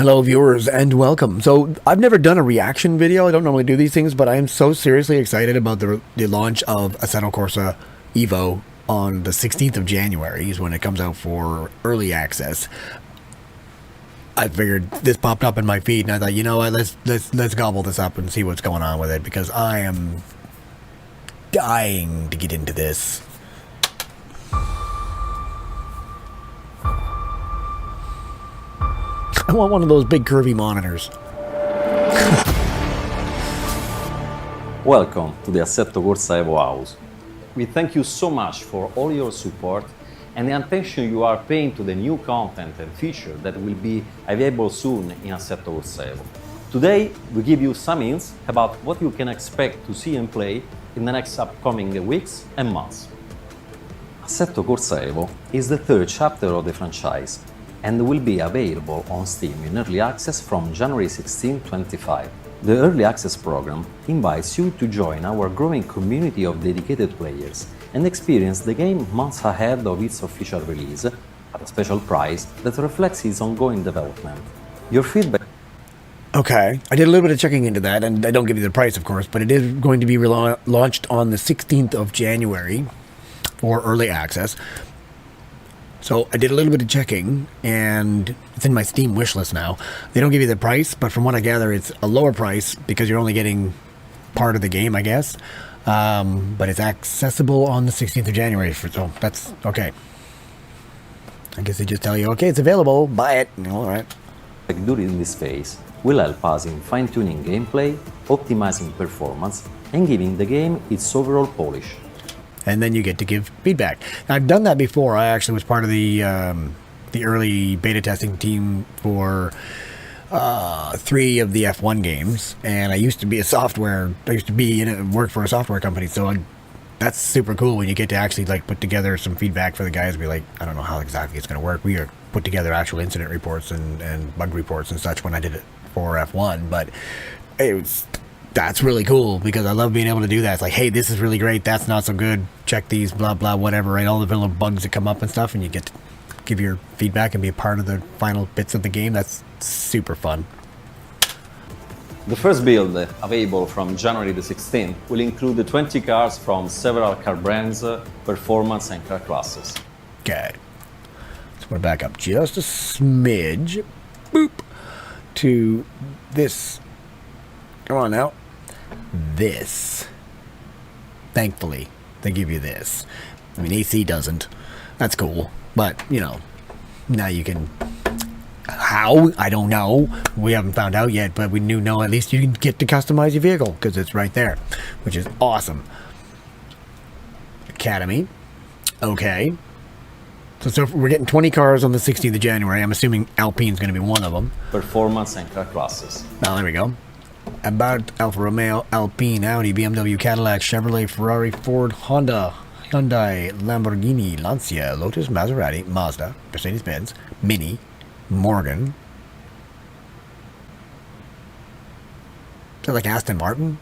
Hello viewers and welcome. So I've never done a reaction video. I don't normally do these things, but I am so seriously excited about the launch of Assetto Corsa EVO on the 16th of January is when it comes out for early access. I figured this popped up in my feed and I thought, you know what, let's gobble this up and see what's going on with it because I am dying to get into this. I want one of those big curvy monitors. Welcome to the Assetto Corsa EVO house. We thank you so much for all your support and the attention you are paying to the new content and features that will be available soon in Assetto Corsa EVO. Today we give you some hints about what you can expect to see and play in the next upcoming weeks and months. Assetto Corsa EVO is the third chapter of the franchise and will be available on Steam in early access from January 16, 2025. The Early Access program invites you to join our growing community of dedicated players and experience the game months ahead of its official release at a special price that reflects its ongoing development. Your feedback... Okay, I did a little bit of checking into that, and I don't give you the price, of course, but it is going to be launched on the 16th of January for early access. So I did a little bit of checking, and it's in my Steam wish list now. They don't give you the price, but from what I gather, it's a lower price because you're only getting part of the game, I guess. But it's accessible on the 16th of January, so that's okay. I guess they just tell you, okay, it's available, buy it. All right. During this phase will help us in fine-tuning gameplay, optimizing performance, and giving the game its overall polish. And then you get to give feedback. Now, I've done that before. I actually was part of the early beta testing team for 3 of the F1 games, and I used to be work for a software company. So that's super cool when you get to actually like put together some feedback for the guys. Be like, I don't know how exactly it's going to work. We put together actual incident reports and bug reports and such when I did it for F1, but that's really cool because I love being able to do that. It's like, hey, this is really great. That's not so good. Check these, blah, blah, whatever, right? All the little bugs that come up and stuff, and you get to give your feedback and be a part of the final bits of the game. That's super fun. The first build, available from January the 16th, will include the 20 cars from several car brands, performance and car classes. Okay. So we're back up just a smidge. Boop. To this. Come on now. This. Thankfully, they give you this. I mean, AC doesn't. That's cool. But, you know, now you can... How? I don't know. We haven't found out yet, but we do know at least you can get to customize your vehicle because it's right there, which is awesome. Academy. Okay. So we're getting 20 cars on the 16th of January. I'm assuming Alpine's going to be one of them. Performance and car classes. Oh, there we go. About Alfa Romeo, Alpine, Audi, BMW, Cadillac, Chevrolet, Ferrari, Ford, Honda, Hyundai, Lamborghini, Lancia, Lotus, Maserati, Mazda, Mercedes-Benz, Mini, Morgan. Is that like Aston Martin?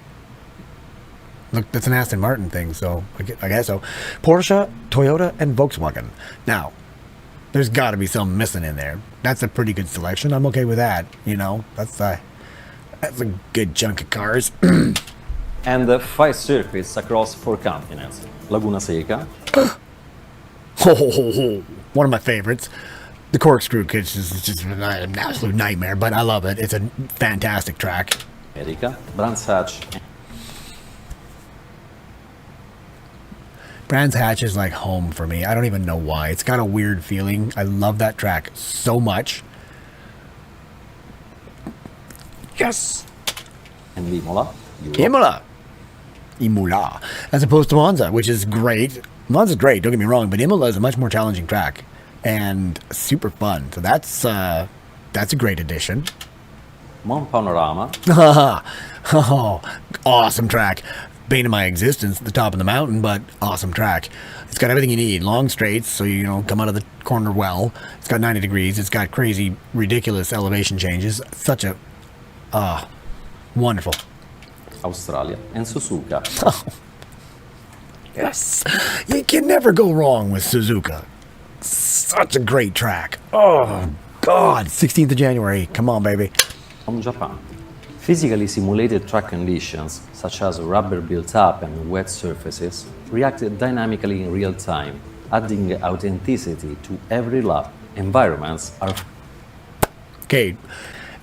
Look, that's an Aston Martin thing, so I guess so. Porsche, Toyota, and Volkswagen. Now, there's got to be something missing in there. That's a pretty good selection. I'm okay with that. You know, that's a good chunk of cars. And 5 circuits across 4 continents. Laguna Seca. One of my favorites. The corkscrew kitchen is just an absolute nightmare, but I love it. It's a fantastic track. America, Brands Hatch. Brands Hatch is like home for me. I don't even know why. It's got a weird feeling. I love that track so much. Yes! And Imola. Imola. As opposed to Monza, which is great. Monza's great, don't get me wrong, but Imola is a much more challenging track. And super fun. So that's a great addition. Mont Panorama. Oh, awesome track. Bane of my existence at the top of the mountain, but awesome track. It's got everything you need. Long straights, so you come out of the corner well. It's got 90 degrees. It's got crazy, ridiculous elevation changes. Such a wonderful. Australia and Suzuka. Oh. Yes. You can never go wrong with Suzuka. Such a great track. Oh, God, 16th of January. Come on, baby. From Japan. Physically simulated track conditions, such as rubber built-up and wet surfaces, reacted dynamically in real time, adding authenticity to every lap. Environments are... Okay,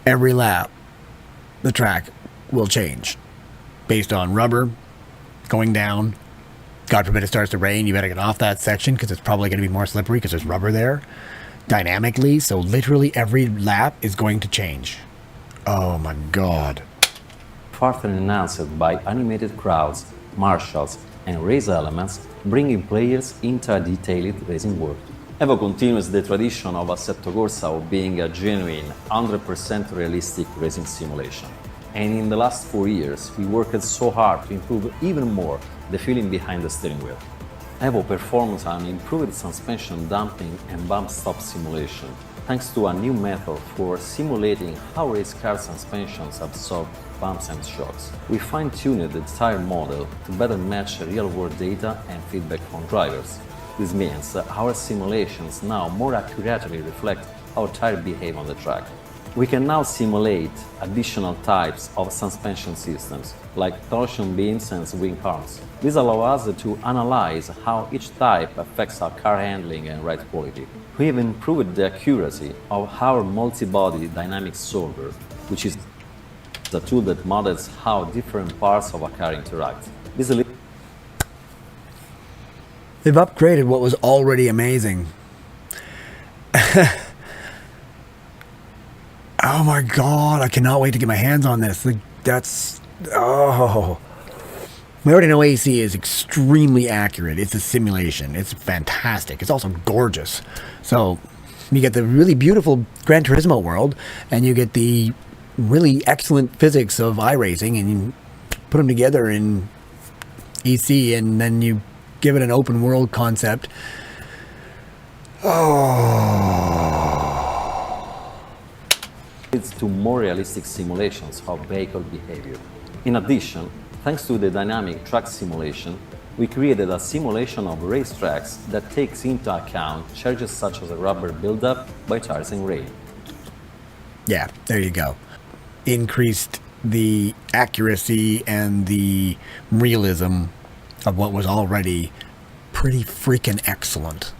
every lap, the track will change based on rubber going down. God forbid it starts to rain, you better get off that section because it's probably going to be more slippery because there's rubber there dynamically. So literally every lap is going to change. Oh my God. further enhanced by animated crowds, marshals, and race elements, bringing players into a detailed racing world. EVO continues the tradition of Assetto Corsa of being a genuine, 100% realistic racing simulation. And in the last 4 years, we worked so hard to improve even more the feeling behind the steering wheel. EVO performs an improved suspension damping and bump stop simulation, thanks to a new method for simulating how race car suspensions absorb bumps and shocks. We fine-tuned the tire model to better match real-world data and feedback from drivers. This means that our simulations now more accurately reflect how tires behave on the track. We can now simulate additional types of suspension systems, like torsion beams and swing arms. This allows us to analyze how each type affects our car handling and ride quality. We have improved the accuracy of our multi-body dynamic solver, which is the tool that models how different parts of a car interact. They've upgraded what was already amazing. Oh my God, I cannot wait to get my hands on this. Oh. We already know AC is extremely accurate. It's a simulation. It's fantastic. It's also gorgeous. So you get the really beautiful Gran Turismo world, and you get the really excellent physics of iRacing, and you put them together in EC, and then you give it an open world concept. Leads to more realistic simulations of vehicle behavior. In addition, thanks to the dynamic track simulation, we created a simulation of racetracks that takes into account charges such as a rubber buildup by tires and rain. Yeah, there you go. Increased the accuracy and the realism of what was already pretty freaking excellent.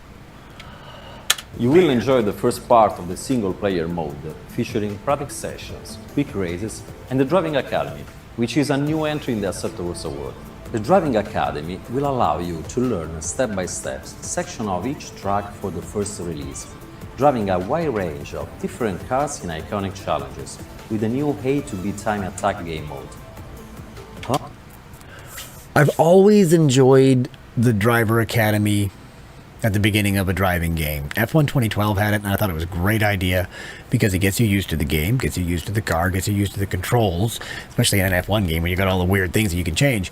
You will enjoy the first part of the single-player mode, featuring practice sessions, quick races, and the Driving Academy, which is a new entry in the Assetto Corsa world. The Driving Academy will allow you to learn step-by-step section of each track for the first release, driving a wide range of different cars in iconic challenges, with the new A to B time attack game mode. I've always enjoyed the Driver Academy at the beginning of a driving game. F1 2012 had it, and I thought it was a great idea because it gets you used to the game, gets you used to the car, gets you used to the controls, especially in an F1 game where you got all the weird things that you can change.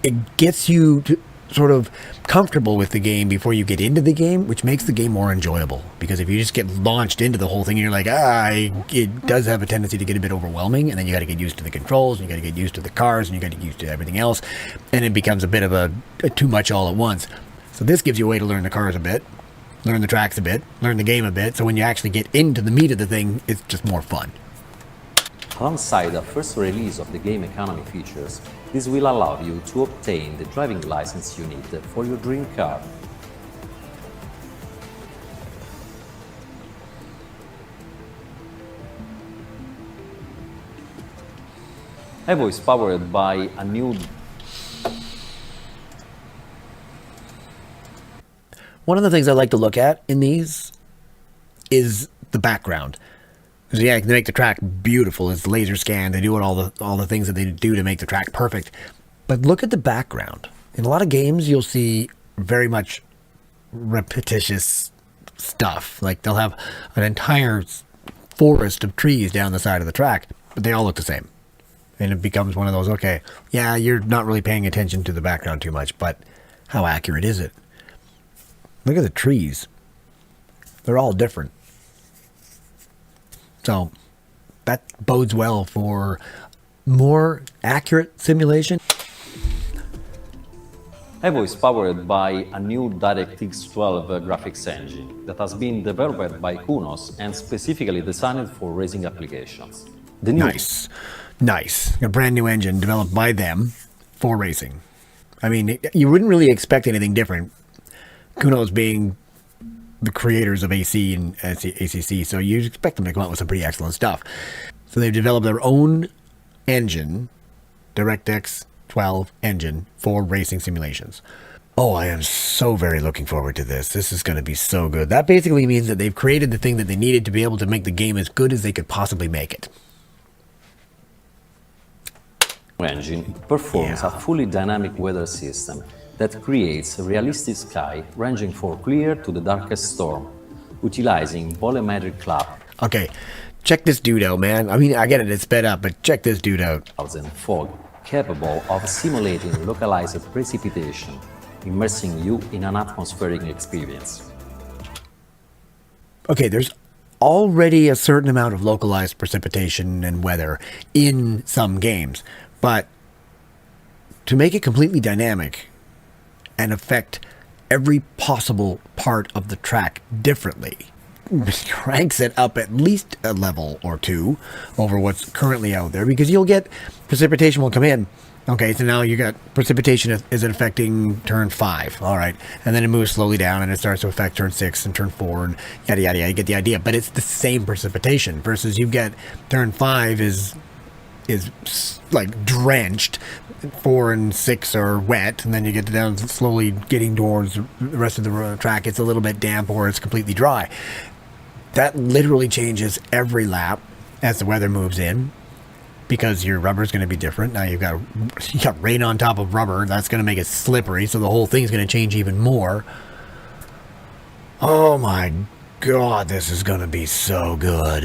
It gets you to sort of comfortable with the game before you get into the game, which makes the game more enjoyable. Because if you just get launched into the whole thing and you're like, it does have a tendency to get a bit overwhelming, and then you got to get used to the controls, and you got to get used to the cars, and you got to get used to everything else, and it becomes a bit of a too much all at once. So this gives you a way to learn the cars a bit, learn the tracks a bit, learn the game a bit, so when you actually get into the meat of the thing, it's just more fun. Alongside the first release of the game economy features, this will allow you to obtain the driving license you need for your dream car. EVO is powered by a new... One of the things I like to look at in these is the background. Because yeah, they make the track beautiful. It's laser scanned. They do all the things that they do to make the track perfect. But look at the background. In a lot of games, you'll see very much repetitious stuff. Like they'll have an entire forest of trees down the side of the track, but they all look the same. And it becomes one of those, okay, yeah, you're not really paying attention to the background too much, but how accurate is it? Look at the trees. They're all different. So that bodes well for more accurate simulation. EVO is powered by a new DirectX 12 graphics engine that has been developed by Kunos and specifically designed for racing applications. The new Nice. A brand new engine developed by them for racing. I mean, you wouldn't really expect anything different. Kunos being the creators of AC and ACC, so you expect them to come out with some pretty excellent stuff. So they've developed their own engine, DirectX 12 engine for racing simulations. Oh, I am so very looking forward to this. This is going to be so good. That basically means that they've created the thing that they needed to be able to make the game as good as they could possibly make it. engine performs a fully dynamic weather system that creates a realistic sky ranging from clear to the darkest storm, utilizing volumetric cloud. Okay, check this dude out, man. I mean, I get it, it's sped up, but check this dude out. Clouds and fog, capable of simulating localized precipitation, immersing you in an atmospheric experience. Okay, there's already a certain amount of localized precipitation and weather in some games, but to make it completely dynamic and affect every possible part of the track differently cranks it up at least a level or two over what's currently out there, because you'll get precipitation will come in. Okay, so now you got precipitation is affecting turn 5, all right, and then it moves slowly down and it starts to affect turn 6 and turn 4 and yada yada yada. You get the idea, but it's the same precipitation versus you get turn 5 is like drenched, 4 and 6 are wet, and then you get down slowly getting towards the rest of the track. It's a little bit damp or it's completely dry. That literally changes every lap as the weather moves in, because your rubber is going to be different. Now you got rain on top of rubber. That's going to make it slippery, so the whole thing is going to change even more. Oh my god, this is going to be so good.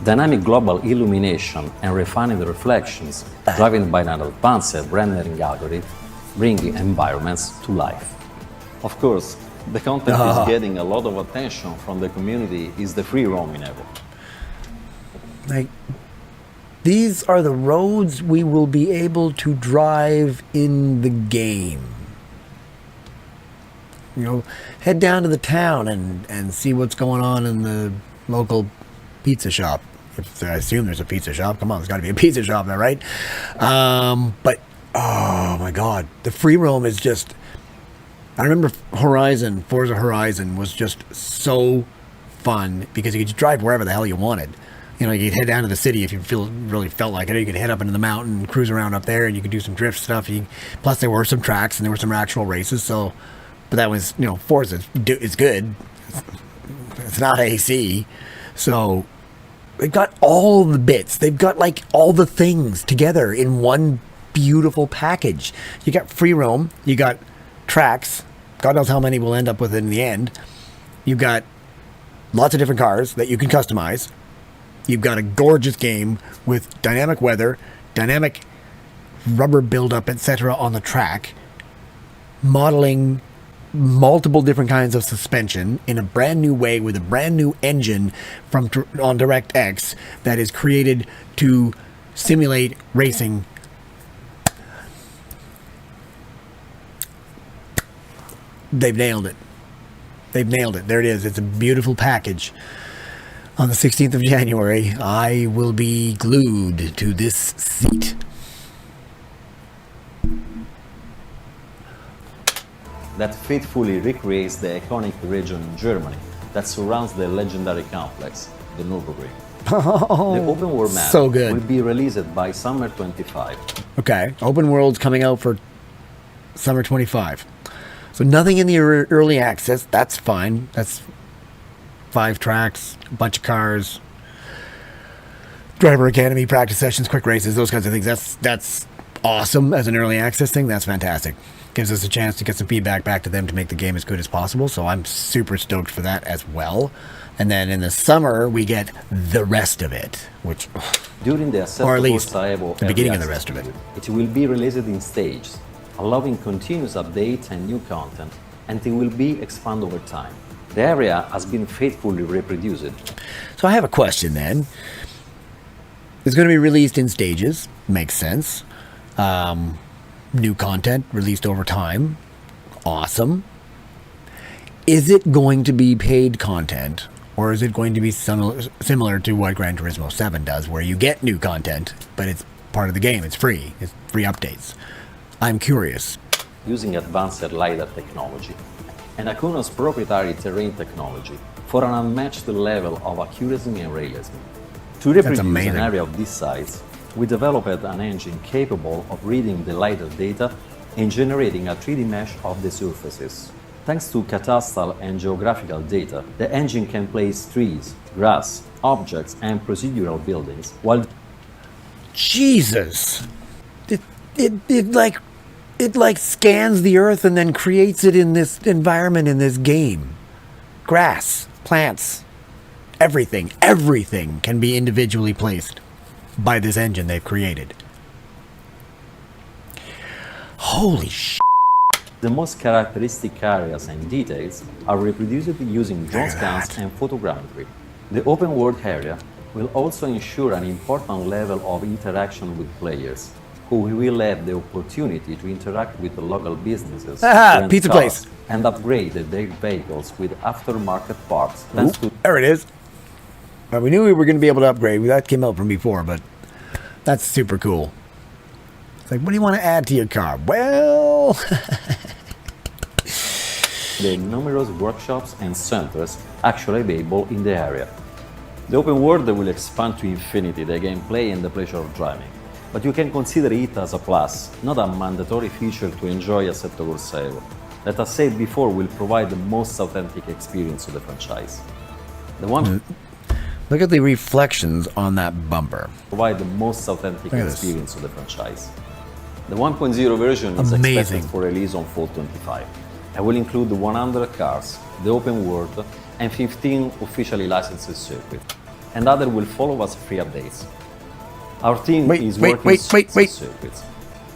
Dynamic global illumination and refined reflections driven by an advanced rendering algorithm bring environments to life. Of course, the content is getting a lot of attention from the community is the free roam in EVO. Like, these are the roads we will be able to drive in the game. You know, head down to the town and see what's going on in the local pizza shop. If I assume there's a pizza shop. Come on, there's got to be a pizza shop there, right? But, oh my god, the free roam is just... I remember Forza Horizon was just so fun because you could drive wherever the hell you wanted. You know, you could head down to the city if you really felt like it. You could head up into the mountain and cruise around up there, and you could do some drift stuff. Plus, there were some tracks and there were some actual races. So, but that was, you know, Forza is good. It's not AC. So, they've got all the bits. They've got like all the things together in one beautiful package. You got free roam. You got tracks. God knows how many we'll end up with in the end. You've got lots of different cars that you can customize. You've got a gorgeous game with dynamic weather, dynamic rubber buildup, etc. on the track, modeling multiple different kinds of suspension in a brand new way with a brand new engine on DirectX that is created to simulate racing. They've nailed it. They've nailed it. There it is. It's a beautiful package. On the 16th of January, I will be glued to this seat. That faithfully recreates the iconic region in Germany that surrounds the legendary complex, the Nürburgring. Oh, the open world map so good. will be released by summer 25. Okay, open world's coming out for summer 25. So nothing in the early access. That's fine. That's 5 tracks, a bunch of cars, driver academy, practice sessions, quick races, those kinds of things. That's awesome as an early access thing. That's fantastic. Gives us a chance to get some feedback back to them to make the game as good as possible. So I'm super stoked for that as well. And then in the summer, we get the rest of it, which, during the or at least the beginning of the rest of it. It will be released in stages, allowing continuous updates and new content, and it will be expanded over time. The area has been faithfully reproduced. So I have a question then. It's going to be released in stages. Makes sense. new content released over time. Awesome. Is it going to be paid content, or is it going to be similar to what Gran Turismo 7 does, where you get new content, but it's part of the game, it's free updates? I'm curious. Using advanced LiDAR technology and Akuno's proprietary terrain technology for an unmatched level of accuracy and realism. To reproduce an area of this size, we developed an engine capable of reading the LiDAR data and generating a 3D mesh of the surfaces. Thanks to cadastral and geographical data, the engine can place trees, grass, objects, and procedural buildings, while... Jesus! It like scans the earth and then creates it in this environment, in this game. Grass, plants, everything can be individually placed by this engine they've created. Holy shit. The most characteristic areas and details are reproduced using drone scans and photogrammetry. The open world area will also ensure an important level of interaction with players, who will have the opportunity to interact with the local businesses pizza place, and upgrade their vehicles with aftermarket parts. There it is. Well, we knew we were going to be able to upgrade. That came out from before, but that's super cool. It's like, what do you want to add to your car? Well... The numerous workshops and centers actually available in the area. The open world will expand to infinity the gameplay and the pleasure of driving, but you can consider it as a plus, not a mandatory feature to enjoy Assetto Corsa EVO. That, as said before, will provide the most authentic experience of the franchise. Look at the reflections on that bumper. Provide the most authentic experience of the franchise. The 1.0 version is expected for release on Fall 25. and will include 100 cars, the open world, and 15 officially licensed circuits. And others will follow as free updates. Our team is working on circuits.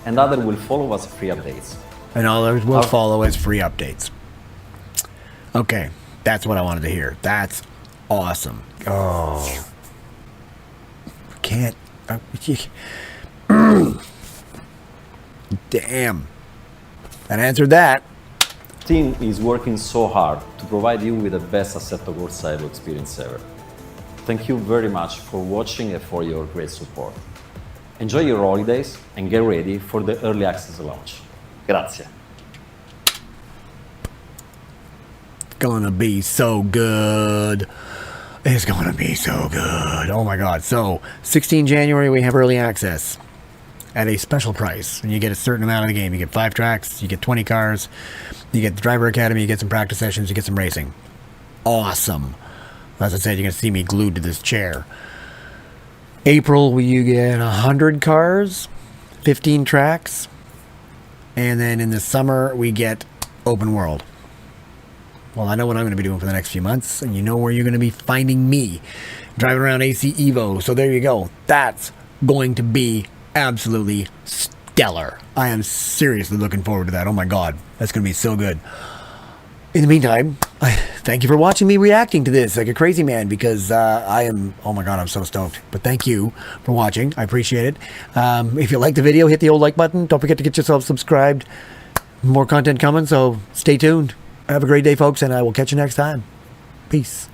And others will follow as free updates. And others will follow as free updates. Okay, that's what I wanted to hear. That's awesome. Oh. Can't... Damn. That answered that. Team is working so hard to provide you with the best Assetto Corsa EVO experience ever. Thank you very much for watching and for your great support. Enjoy your holidays and get ready for the early access launch. Grazie. It's gonna be so good. It's gonna be so good. Oh my god. So 16 January we have early access at a special price, and you get a certain amount of the game. You get 5 tracks, you get 20 cars, you get the driver academy, you get some practice sessions, you get some racing. Awesome. As I said, you're gonna see me glued to this chair. April, you get 100 cars, 15 tracks, and then in the summer we get open world. Well, I know what I'm going to be doing for the next few months, and you know where you're going to be finding me, driving around AC EVO. So there you go. That's going to be absolutely stellar. I am seriously looking forward to that. Oh my god, that's going to be so good. In the meantime, thank you for watching me reacting to this like a crazy man, because I am, oh my god, I'm so stoked. But thank you for watching. I appreciate it. If you liked the video, hit the old like button. Don't forget to get yourself subscribed. More content coming, so stay tuned. Have a great day, folks, and I will catch you next time. Peace.